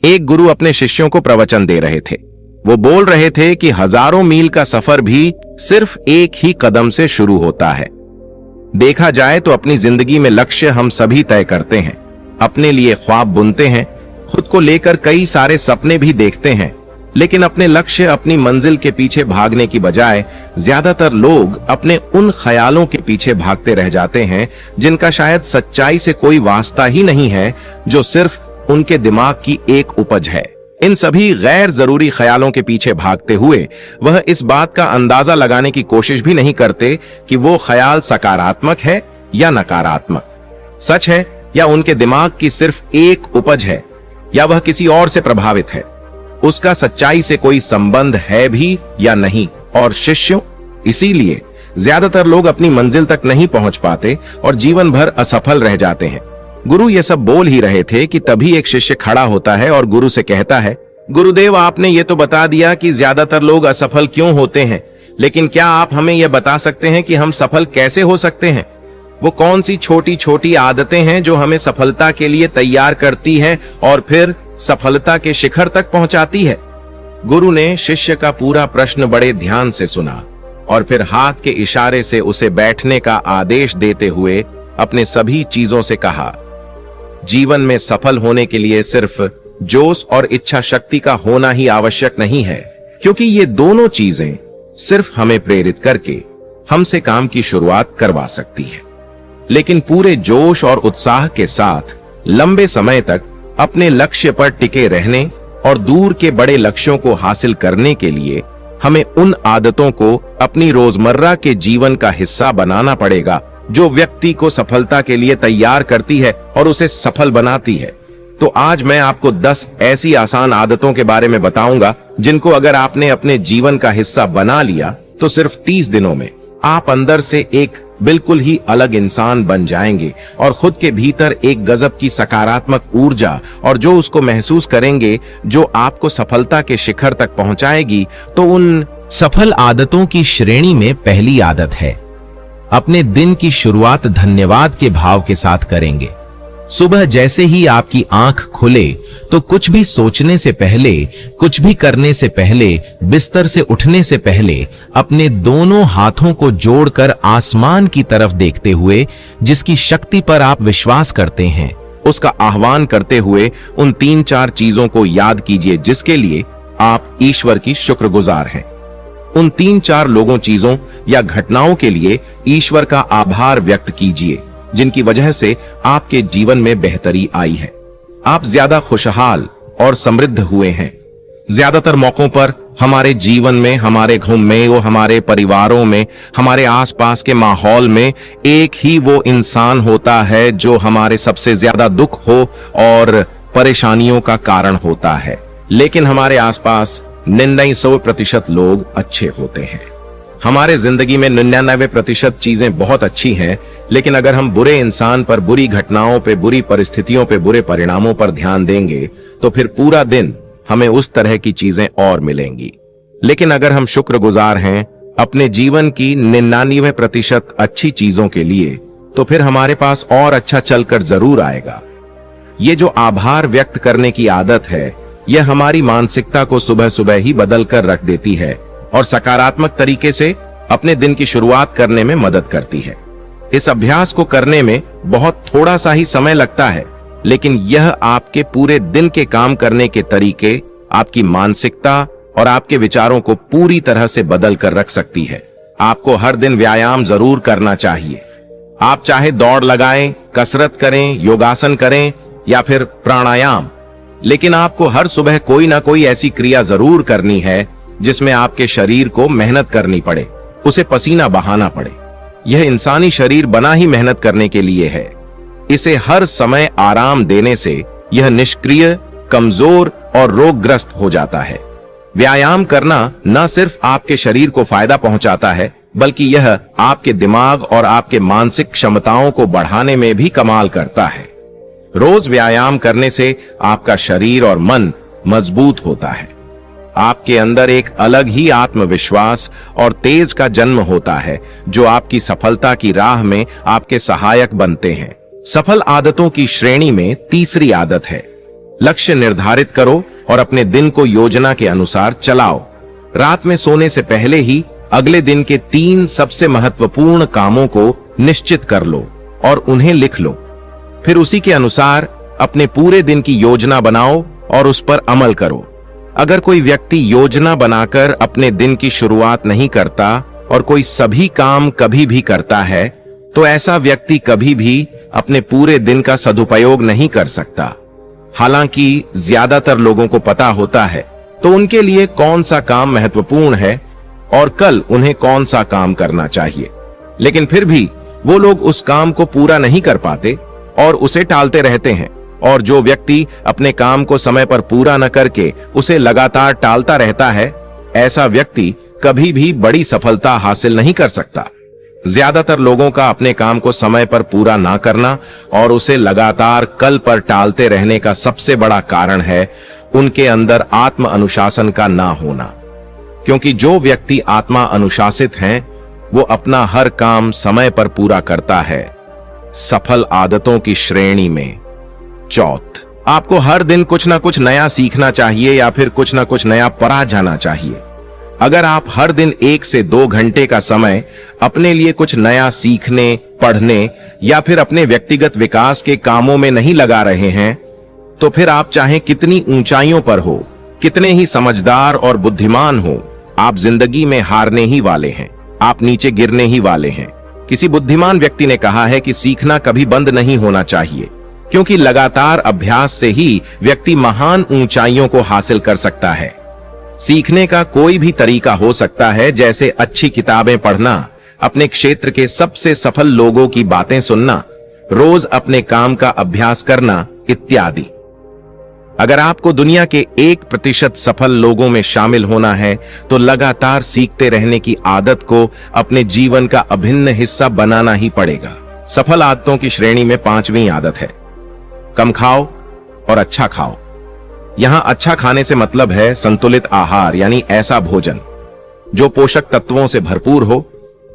एक गुरु अपने शिष्यों को प्रवचन दे रहे थे। वो बोल रहे थे कि हजारों मील का सफर भी सिर्फ एक ही कदम से शुरू होता है। देखा जाए तो अपनी जिंदगी में लक्ष्य हम सभी तय करते हैं, अपने लिए ख्वाब बुनते हैं, खुद को लेकर कई सारे सपने भी देखते हैं, लेकिन अपने लक्ष्य, अपनी मंजिल के पीछे भागने की बजाय ज्यादातर लोग अपने उन ख्यालों के पीछे भागते रह जाते हैं जिनका शायद सच्चाई से कोई वास्ता ही नहीं है, जो सिर्फ उनके दिमाग की एक उपज है। इन सभी गैर जरूरी ख्यालों के पीछे भागते हुए वह इस बात का अंदाजा लगाने की कोशिश भी नहीं करते कि वो ख्याल सकारात्मक है या नकारात्मक, सच है या उनके दिमाग की सिर्फ एक उपज है, या वह किसी और से प्रभावित है, उसका सच्चाई से कोई संबंध है भी या नहीं। और शिष्यों, इसीलिए ज्यादातर लोग अपनी मंजिल तक नहीं पहुंच पाते और जीवन भर असफल रह जाते हैं। गुरु ये सब बोल ही रहे थे कि तभी एक शिष्य खड़ा होता है और गुरु से कहता है, गुरुदेव, आपने ये तो बता दिया कि ज्यादातर लोग असफल क्यों होते हैं, लेकिन क्या आप हमें यह बता सकते हैं कि हम सफल कैसे हो सकते हैं? वो कौन सी छोटी छोटी आदतें हैं जो हमें सफलता के लिए तैयार करती है और फिर सफलता के शिखर तक पहुंचाती है? गुरु ने शिष्य का पूरा प्रश्न बड़े ध्यान से सुना और फिर हाथ के इशारे से उसे बैठने का आदेश देते हुए अपने सभी चीजों से कहा, जीवन में सफल होने के लिए सिर्फ जोश और इच्छा शक्ति का होना ही आवश्यक नहीं है, क्योंकि ये दोनों चीजें सिर्फ हमें प्रेरित करके हमसे काम की शुरुआत करवा सकती है। लेकिन पूरे जोश और उत्साह के साथ लंबे समय तक अपने लक्ष्य पर टिके रहने और दूर के बड़े लक्ष्यों को हासिल करने के लिए हमें उन आदतों को अपनी रोजमर्रा के जीवन का हिस्सा बनाना पड़ेगा जो व्यक्ति को सफलता के लिए तैयार करती है और उसे सफल बनाती है। तो आज मैं आपको 10 ऐसी आसान आदतों के बारे में बताऊंगा जिनको अगर आपने अपने जीवन का हिस्सा बना लिया तो सिर्फ 30 दिनों में आप अंदर से एक बिल्कुल ही अलग इंसान बन जाएंगे और खुद के भीतर एक गजब की सकारात्मक ऊर्जा और जो उसको महसूस करेंगे जो आपको सफलता के शिखर तक पहुंचाएगी। तो उन सफल आदतों की श्रेणी में पहली आदत है, अपने दिन की शुरुआत धन्यवाद के भाव के साथ करेंगे। सुबह जैसे ही आपकी आंख खुले तो कुछ भी सोचने से पहले, कुछ भी करने से पहले, बिस्तर से उठने से पहले अपने दोनों हाथों को जोड़कर आसमान की तरफ देखते हुए जिसकी शक्ति पर आप विश्वास करते हैं, उसका आह्वान करते हुए उन 3-4 चीजों को याद कीजिए जिसके लिए आप ईश्वर की शुक्रगुजार हैं। उन 3-4 लोगों, चीजों या घटनाओं के लिए ईश्वर का आभार व्यक्त कीजिए जिनकी वजह से आपके जीवन में बेहतरी आई है। आप ज्यादा खुशहाल और समृद्ध हुए हैं। ज्यादातर मौकों पर हमारे जीवन में, हमारे घर में, वो हमारे परिवारों में, हमारे आसपास के माहौल में एक ही वो इंसान होता है जो हमारे सबसे ज्यादा दुख हो और परेशानियों का कारण होता है, लेकिन हमारे आसपास 99% लोग अच्छे होते हैं। हमारे जिंदगी में 99% चीजें बहुत अच्छी हैं, लेकिन अगर हम बुरे इंसान पर, बुरी घटनाओं पे, बुरी परिस्थितियों पे, बुरे परिणामों पर ध्यान देंगे तो फिर पूरा दिन हमें उस तरह की चीजें और मिलेंगी। लेकिन अगर हम शुक्रगुजार हैं अपने जीवन की 99% अच्छी चीजों के लिए, तो फिर हमारे पास और अच्छा चलकर जरूर आएगा। ये जो आभार व्यक्त करने की आदत है, यह हमारी मानसिकता को सुबह सुबह ही बदल कर रख देती है और सकारात्मक तरीके से अपने दिन की शुरुआत करने में मदद करती है। इस अभ्यास को करने में बहुत थोड़ा सा ही समय लगता है, लेकिन यह आपके पूरे दिन के काम करने के तरीके, आपकी मानसिकता और आपके विचारों को पूरी तरह से बदल कर रख सकती है। आपको हर दिन व्यायाम जरूर करना चाहिए। आप चाहे दौड़ लगाएं, कसरत करें, योगासन करें या फिर प्राणायाम, लेकिन आपको हर सुबह कोई ना कोई ऐसी क्रिया जरूर करनी है जिसमें आपके शरीर को मेहनत करनी पड़े, उसे पसीना बहाना पड़े। यह इंसानी शरीर बना ही मेहनत करने के लिए है। इसे हर समय आराम देने से यह निष्क्रिय, कमजोर और रोगग्रस्त हो जाता है। व्यायाम करना न सिर्फ आपके शरीर को फायदा पहुंचाता है, बल्कि यह आपके दिमाग और आपके मानसिक क्षमताओं को बढ़ाने में भी कमाल करता है। रोज व्यायाम करने से आपका शरीर और मन मजबूत होता है। आपके अंदर एक अलग ही आत्मविश्वास और तेज का जन्म होता है जो आपकी सफलता की राह में आपके सहायक बनते हैं। सफल आदतों की श्रेणी में तीसरी आदत है, लक्ष्य निर्धारित करो और अपने दिन को योजना के अनुसार चलाओ। रात में सोने से पहले ही अगले दिन के 3 सबसे महत्वपूर्ण कामों को निश्चित कर लो और उन्हें लिख लो। फिर उसी के अनुसार अपने पूरे दिन की योजना बनाओ और उस पर अमल करो। अगर कोई व्यक्ति योजना बनाकर अपने दिन की शुरुआत नहीं करता और कोई सभी काम कभी भी करता है, तो ऐसा व्यक्ति कभी भी अपने पूरे दिन का सदुपयोग नहीं कर सकता। हालांकि ज्यादातर लोगों को पता होता है तो उनके लिए कौन सा काम महत्वपूर्ण है और कल उन्हें कौन सा काम करना चाहिए, लेकिन फिर भी वो लोग उस काम को पूरा नहीं कर पाते और उसे टालते रहते हैं। और जो व्यक्ति अपने काम को समय पर पूरा न करके उसे लगातार टालता रहता है, ऐसा व्यक्ति कभी भी बड़ी सफलता हासिल नहीं कर सकता। ज्यादातर लोगों का अपने काम को समय पर पूरा ना करना और उसे लगातार कल पर टालते रहने का सबसे बड़ा कारण है उनके अंदर आत्म अनुशासन का ना होना। क्योंकि जो व्यक्ति आत्मा अनुशासित हैं, वो अपना हर काम समय पर पूरा करता है। सफल आदतों की श्रेणी में चौथ, आपको हर दिन कुछ ना कुछ नया सीखना चाहिए या फिर कुछ ना कुछ नया पढ़ा जाना चाहिए। अगर आप हर दिन 1 से 2 घंटे का समय अपने लिए कुछ नया सीखने, पढ़ने या फिर अपने व्यक्तिगत विकास के कामों में नहीं लगा रहे हैं, तो फिर आप चाहे कितनी ऊंचाइयों पर हो, कितने ही समझदार और बुद्धिमान हो, आप जिंदगी में हारने ही वाले हैं। आप नीचे गिरने ही वाले हैं। किसी बुद्धिमान व्यक्ति ने कहा है कि सीखना कभी बंद नहीं होना चाहिए, क्योंकि लगातार अभ्यास से ही व्यक्ति महान ऊंचाइयों को हासिल कर सकता है। सीखने का कोई भी तरीका हो सकता है, जैसे अच्छी किताबें पढ़ना, अपने क्षेत्र के सबसे सफल लोगों की बातें सुनना, रोज अपने काम का अभ्यास करना इत्यादि। अगर आपको दुनिया के 1% सफल लोगों में शामिल होना है, तो लगातार सीखते रहने की आदत को अपने जीवन का अभिन्न हिस्सा बनाना ही पड़ेगा। सफल आदतों की श्रेणी में 5वीं आदत है, कम खाओ और अच्छा खाओ। यहां अच्छा खाने से मतलब है संतुलित आहार, यानी ऐसा भोजन जो पोषक तत्वों से भरपूर हो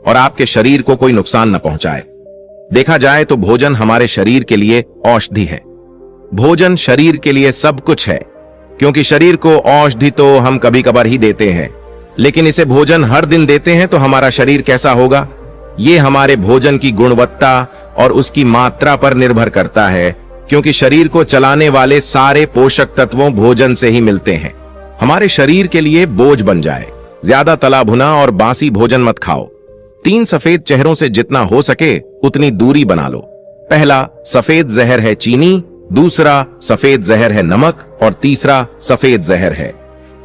और आपके शरीर को कोई नुकसान न पहुंचाए। देखा जाए तो भोजन हमारे शरीर के लिए औषधि है। भोजन शरीर के लिए सब कुछ है, क्योंकि शरीर को औषधि तो हम कभी कभार ही देते हैं, लेकिन इसे भोजन हर दिन देते हैं तो हमारा शरीर कैसा होगा, ये हमारे भोजन की गुणवत्ता और उसकी मात्रा पर निर्भर करता है। क्योंकि शरीर को चलाने वाले सारे पोषक तत्वों भोजन से ही मिलते हैं। हमारे शरीर के लिए बोझ बन जाए, ज्यादा तला भुना और बासी भोजन मत खाओ। 3 सफेद चेहरों से जितना हो सके उतनी दूरी बना लो। पहला सफेद जहर है चीनी, दूसरा सफेद जहर है नमक और तीसरा सफेद जहर है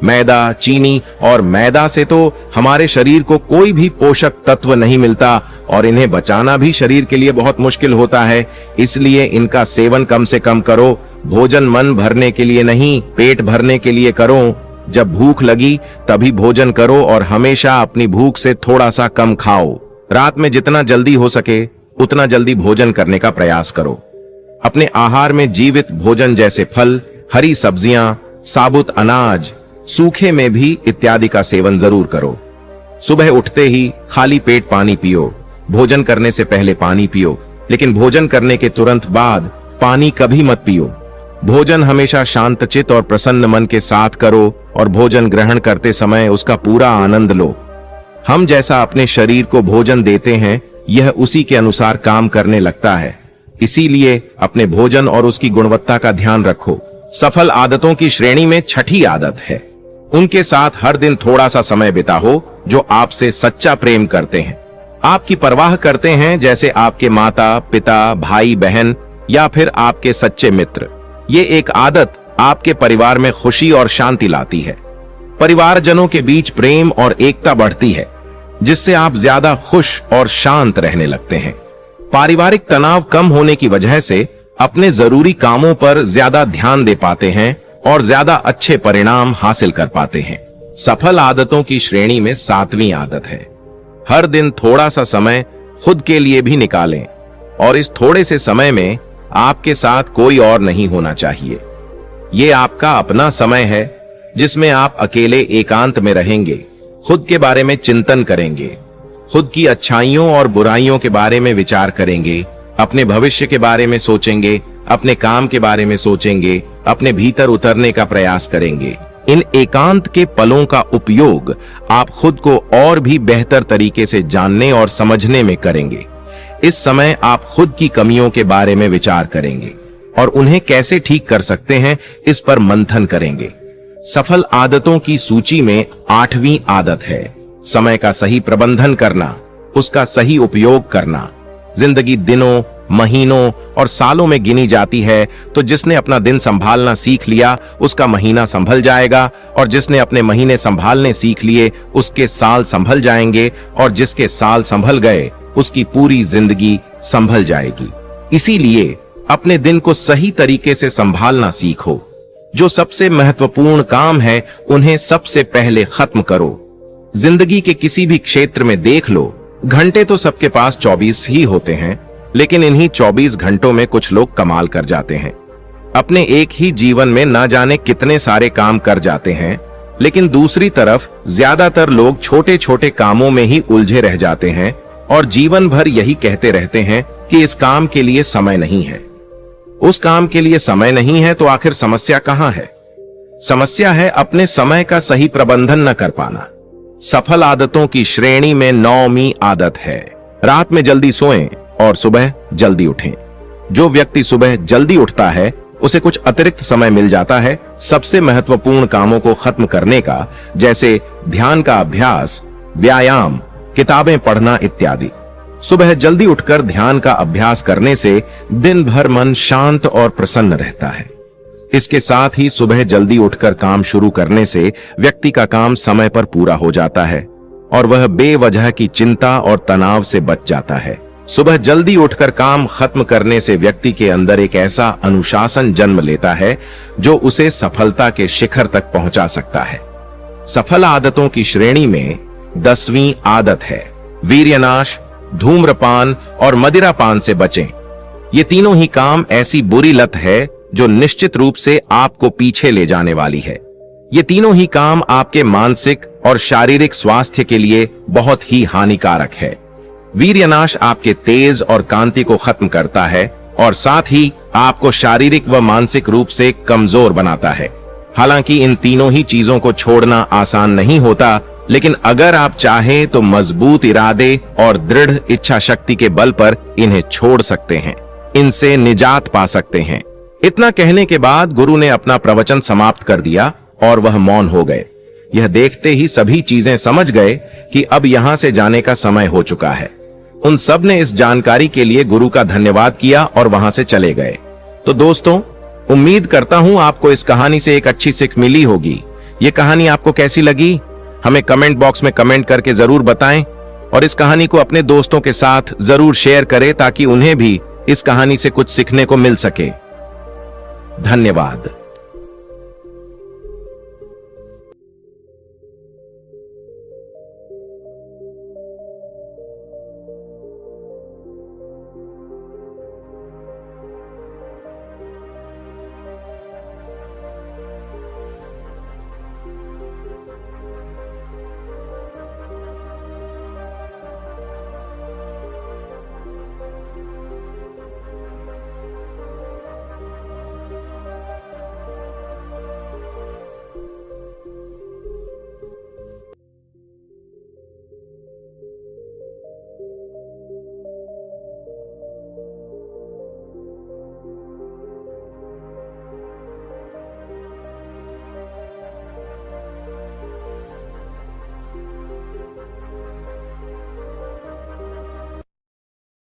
मैदा। चीनी और मैदा से तो हमारे शरीर को कोई भी पोषक तत्व नहीं मिलता और इन्हें बचाना भी शरीर के लिए बहुत मुश्किल होता है, इसलिए इनका सेवन कम से कम करो। भोजन मन भरने के लिए नहीं, पेट भरने के लिए करो। जब भूख लगी तभी भोजन करो और हमेशा अपनी भूख से थोड़ा सा कम खाओ। रात में जितना जल्दी हो सके उतना जल्दी भोजन करने का प्रयास करो। अपने आहार में जीवित भोजन जैसे फल, हरी सब्जियां, साबुत अनाज, सूखे में भी इत्यादि का सेवन जरूर करो। सुबह उठते ही खाली पेट पानी पियो। भोजन करने से पहले पानी पियो, लेकिन भोजन करने के तुरंत बाद पानी कभी मत पियो। भोजन हमेशा शांतचित्त और प्रसन्न मन के साथ करो और भोजन ग्रहण करते समय उसका पूरा आनंद लो। हम जैसा अपने शरीर को भोजन देते हैं, यह उसी के अनुसार काम करने लगता है। इसीलिए अपने भोजन और उसकी गुणवत्ता का ध्यान रखो। सफल आदतों की श्रेणी में 6ठी आदत है, उनके साथ हर दिन थोड़ा सा समय बिताओ जो आपसे सच्चा प्रेम करते हैं, आपकी परवाह करते हैं, जैसे आपके माता पिता, भाई बहन या फिर आपके सच्चे मित्र। ये एक आदत आपके परिवार में खुशी और शांति लाती है। परिवारजनों के बीच प्रेम और एकता बढ़ती है, जिससे आप ज्यादा खुश और शांत रहने लगते हैं। पारिवारिक तनाव कम होने की वजह से अपने जरूरी कामों पर ज्यादा ध्यान दे पाते हैं और ज्यादा अच्छे परिणाम हासिल कर पाते हैं। सफल आदतों की श्रेणी में 7वीं आदत है, हर दिन थोड़ा सा समय खुद के लिए भी निकालें और इस थोड़े से समय में आपके साथ कोई और नहीं होना चाहिए। ये आपका अपना समय है जिसमें आप अकेले एकांत में रहेंगे, खुद के बारे में चिंतन करेंगे, खुद की अच्छाइयों और बुराइयों के बारे में विचार करेंगे, अपने भविष्य के बारे में सोचेंगे, अपने काम के बारे में सोचेंगे अपने भीतर उतरने का प्रयास करेंगे। इन एकांत के पलों का उपयोग आप खुद को और भी बेहतर तरीके से जानने और समझने में करेंगे। इस समय आप खुद की कमियों के बारे में विचार करेंगे और उन्हें कैसे ठीक कर सकते हैं, इस पर मंथन करेंगे। सफल आदतों की सूची में 8वीं आदत है समय का सही प्रबंधन करना, उसका सही उपयोग करना। जिंदगी दिनों, महीनों और सालों में गिनी जाती है, तो जिसने अपना दिन संभालना सीख लिया उसका महीना संभल जाएगा, और जिसने अपने महीने संभालने सीख लिए उसके साल संभल जाएंगे, और जिसके साल संभल गए उसकी पूरी जिंदगी संभल जाएगी। इसीलिए अपने दिन को सही तरीके से संभालना सीखो। जो सबसे महत्वपूर्ण काम है उन्हें सबसे पहले खत्म करो। जिंदगी के किसी भी क्षेत्र में देख लो, घंटे तो सबके पास 24 ही होते हैं, लेकिन इन्हीं 24 घंटों में कुछ लोग कमाल कर जाते हैं। अपने एक ही जीवन में ना जाने कितने सारे काम कर जाते हैं, लेकिन दूसरी तरफ ज्यादातर लोग छोटे छोटे कामों में ही उलझे रह जाते हैं और जीवन भर यही कहते रहते हैं कि इस काम के लिए समय नहीं है, उस काम के लिए समय नहीं है। तो आखिर समस्या कहां है? समस्या है अपने समय का सही प्रबंधन न कर पाना। सफल आदतों की श्रेणी में 9वीं आदत है रात में जल्दी सोएं और सुबह जल्दी उठें। जो व्यक्ति सुबह जल्दी उठता है उसे कुछ अतिरिक्त समय मिल जाता है सबसे महत्वपूर्ण कामों को खत्म करने का, जैसे ध्यान का अभ्यास, व्यायाम, किताबें पढ़ना इत्यादि। सुबह जल्दी उठकर ध्यान का अभ्यास करने से दिन भर मन शांत और प्रसन्न रहता है। इसके साथ ही सुबह जल्दी उठकर काम शुरू करने से व्यक्ति का काम समय पर पूरा हो जाता है और वह बेवजह की चिंता और तनाव से बच जाता है। सुबह जल्दी उठकर काम खत्म करने से व्यक्ति के अंदर एक ऐसा अनुशासन जन्म लेता है जो उसे सफलता के शिखर तक पहुंचा सकता है। सफल आदतों की श्रेणी में 10वीं आदत है वीर्यनाश, धूम्रपान और मदिरापान से बचें। ये तीनों ही काम ऐसी बुरी लत है जो निश्चित रूप से आपको पीछे ले जाने वाली है। ये तीनों ही काम आपके मानसिक और शारीरिक स्वास्थ्य के लिए बहुत ही हानिकारक है। वीर्यनाश आपके तेज और कांति को खत्म करता है और साथ ही आपको शारीरिक व मानसिक रूप से कमजोर बनाता है। हालांकि इन तीनों ही चीजों को छोड़ना आसान नहीं होता, लेकिन अगर आप चाहें तो मजबूत इरादे और दृढ़ इच्छा शक्ति के बल पर इन्हें छोड़ सकते हैं, इनसे निजात पा सकते हैं। इतना कहने के बाद गुरु ने अपना प्रवचन समाप्त कर दिया और वह मौन हो गए। यह देखते ही सभी चीजें समझ गए कि अब यहां से जाने का समय हो चुका है। उन सब ने इस जानकारी के लिए गुरु का धन्यवाद किया और वहां से चले गए। तो दोस्तों, उम्मीद करता हूं आपको इस कहानी से एक अच्छी सीख मिली होगी। ये कहानी आपको कैसी लगी हमें कमेंट बॉक्स में कमेंट करके जरूर बताएं और इस कहानी को अपने दोस्तों के साथ जरूर शेयर करें ताकि उन्हें भी इस कहानी से कुछ सीखने को मिल सके। धन्यवाद।